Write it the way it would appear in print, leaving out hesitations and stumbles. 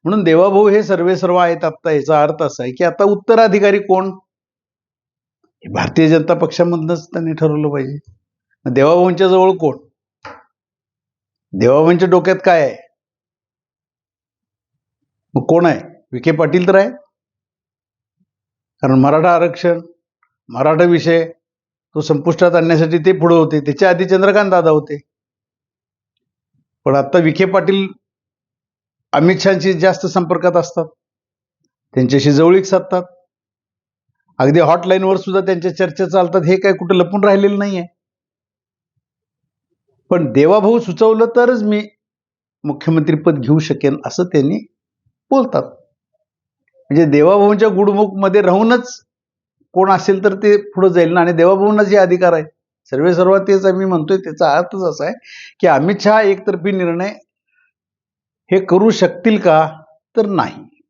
म्हणून देवाभाऊ हे सर्वेसर्व आहेत. आता याचा अर्थ असा आहे की आता उत्तराधिकारी कोण, हे भारतीय जनता पक्षामधनच त्यांनी ठरवलं पाहिजे. देवाभाऊंच्या जवळ कोण, देवाभाऊंच्या डोक्यात काय आहे, मग कोण आहे? विखे पाटील तर आहे. कारण मराठा आरक्षण, मराठा विषय तो संपुष्टात आणण्यासाठी ते पुढे होते. त्याच्या आधी चंद्रकांत दादा होते. पण आता विखे पाटील अमित शहाशी जास्त संपर्कात असतात, त्यांच्याशी जवळीक साधतात. अगदी हॉटलाईनवर सुद्धा त्यांच्या चर्चा चालतात. हे काय कुठं लपून राहिलेलं नाहीये. पण देवाभाऊ सुचवलं तरच मी मुख्यमंत्रीपद घेऊ शकेन असं त्यांनी बोलतात. म्हणजे देवाभाऊंच्या गुडमुख मध्ये राहूनच कोण असेल तर ते पुढे जाईल ना. आणि देवाभाऊंना जे अधिकार आहे सर्व तेच आम्ही म्हणतोय. त्याचा अर्थच असा आहे की अमित शहा एकतर्फी निर्णय हे करू शकतील का, तर नाही.